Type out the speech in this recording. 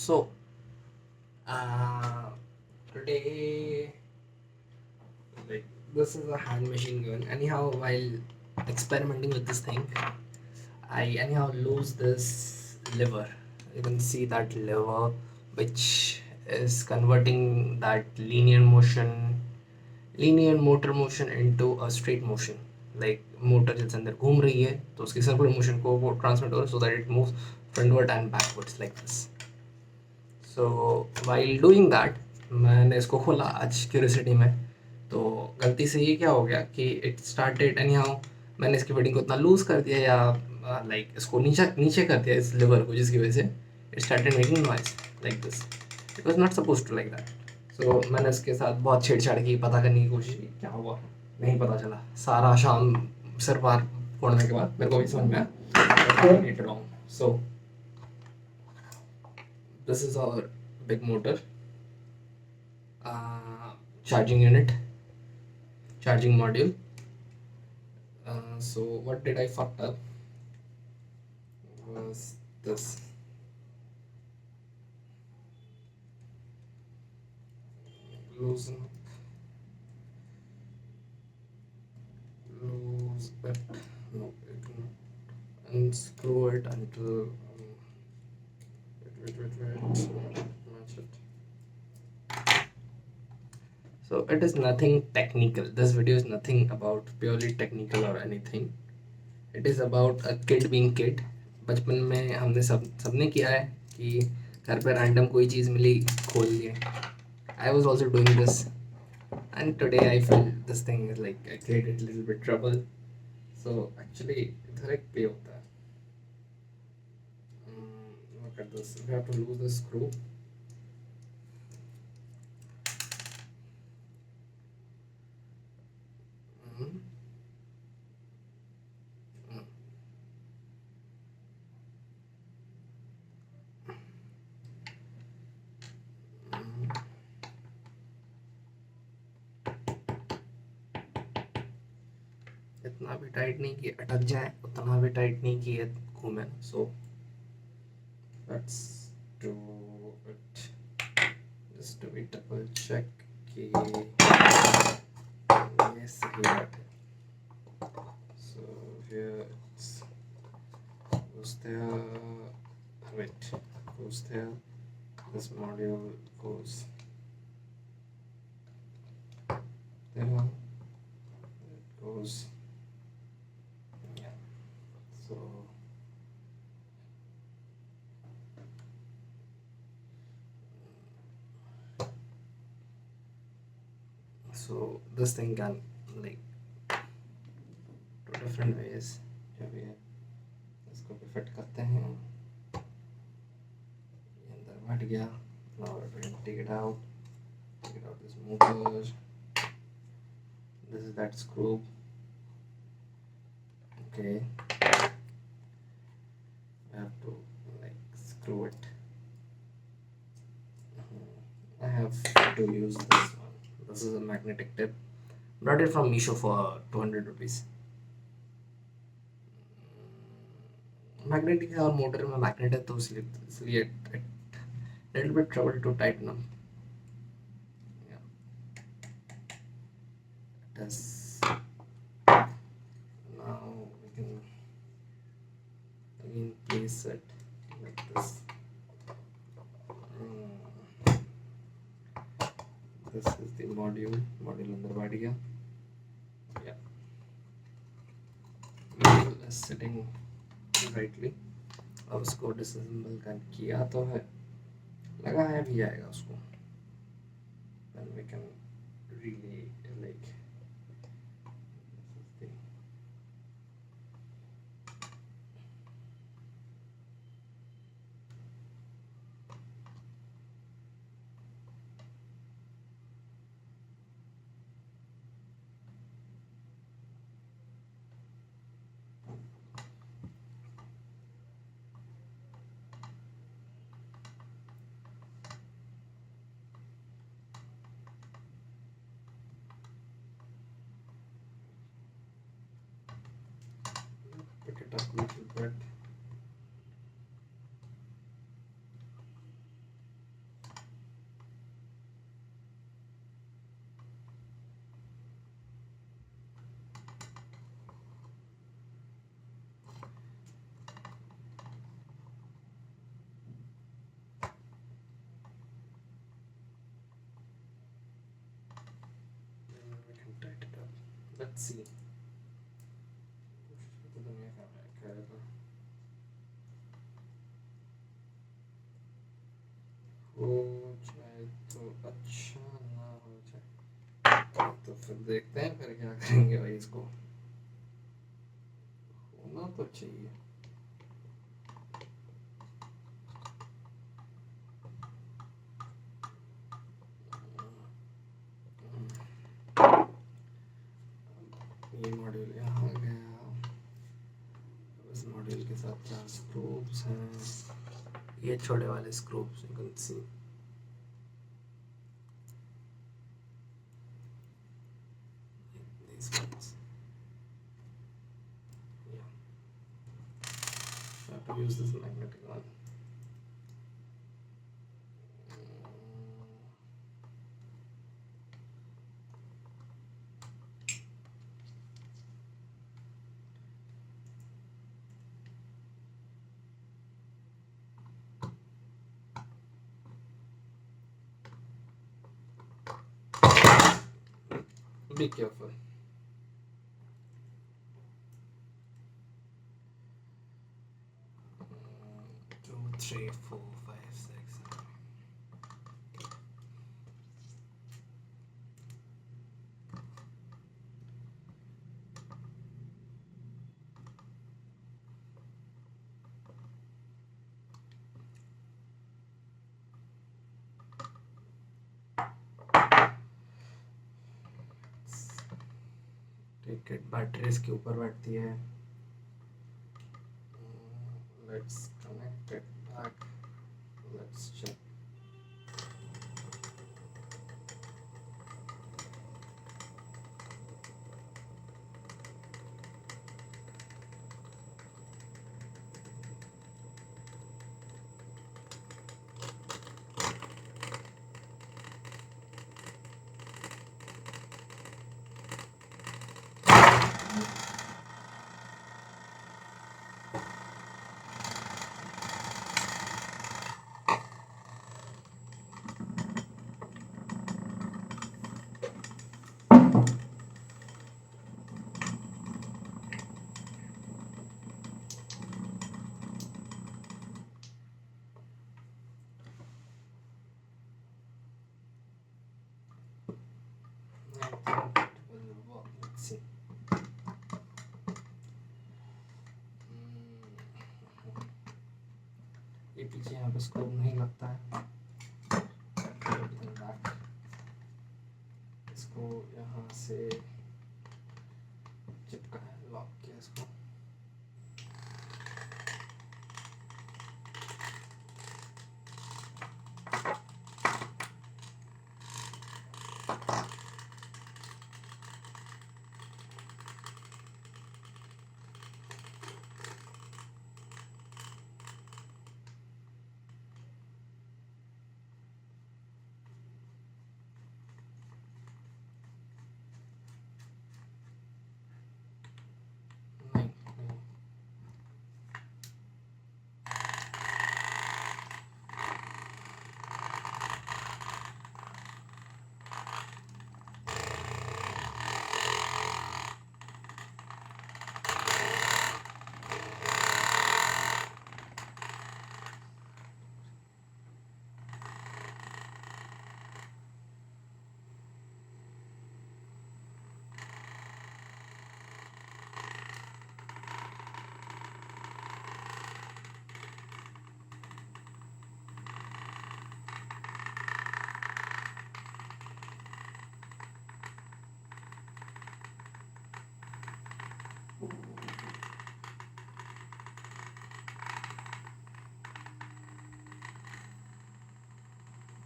So, uh, today, like, this is a hand machine gun. Anyhow, while experimenting with this thing, I anyhow lose this lever. You can see that lever, which is converting that linear motor motion into a straight motion. Like motor जैसे अंदर घूम रही है तो उसकी circular motion को वो transmit हो रहा है so that it moves frontward and backwards like this. So while doing that मैंने इसको खोला आज क्यूरियोसिटी में, तो गलती से ये क्या हो गया कि इट स्टार्टेड एनी हाउ, मैंने इसकी वेडिंग को इतना लूज कर दिया या लाइक इसको नीचे नीचे कर दिया इस लिवर को, जिसकी वजह से it started making noise like this. It was not suppose to like that. So मैंने उसके साथ बहुत छेड़छाड़ की, पता करने की कोशिश की क्या हुआ. नहीं पता चला. सारा शाम सिर पार फोड़ने के बाद मेरे को भी समझ में आया. सो this is our big motor, charging unit, charging module. So what did I fucked up was this. Loosen lose it. No, it cannot unscrew it until match it. So it is nothing technical. This video is nothing about purely technical or anything. It is about a kid being kid. बचपन में हमने सबने किया है कि घर पे random कोई चीज़ मिली खोल लिए. I was also doing this, and today I feel this thing is like I created a little bit trouble. So actually इधर एक play होता है. Look at this. We have to lose the screw. इतना भी tight नहीं कि अटक जाए, उतना भी टाइट नहीं कि ये घूमे. So let's do it just to be double check कि ये सही बैठे. So here it's goes there, wait, goes there, this module goes there, it goes. So this thing can like two different ways. जब ये इसको भी fit करते हैं, ये अंदर बैठ गया. Now we can take it out this motor. This is that screw. Okay, I have to like screw it. I have to use this one. This is a magnetic tip. Brought it from Meesho for 200 rupees. Magnetic है और motor में magnet है, तो इसलिए little bit trouble to tighten up. Yeah, it is. Now we can again place it like this. This is the module अंदर बैठ गया. Yeah, module is sitting rightly. अब उसको डिसअसेंबल किया तो है, लगाया भी आएगा उसको. Then we can really like this is the pick it up a little bit. Let's see. तो दुनिया का करेगा, हो जाए तो अच्छा, ना हो जाए तो फिर देखते हैं फिर क्या करेंगे भाई। इसको होना तो चाहिए। ये मॉड्यूल यहाँ गया, इस मॉड्यूल के साथ 4 स्क्रूप्स हैं, ये छोटे वाले स्क्रूप्स you can see. These ones. Yeah. I have to use this magnetic one. Be careful. 2, 3, 4, 5, 6, 7. ठीक है, बैटरी इसके ऊपर बैठती है। Let's connect it back. Let's check. I think it will work. Let's see. ये पीछे यहाँ पे स्क्रू नहीं लगता है।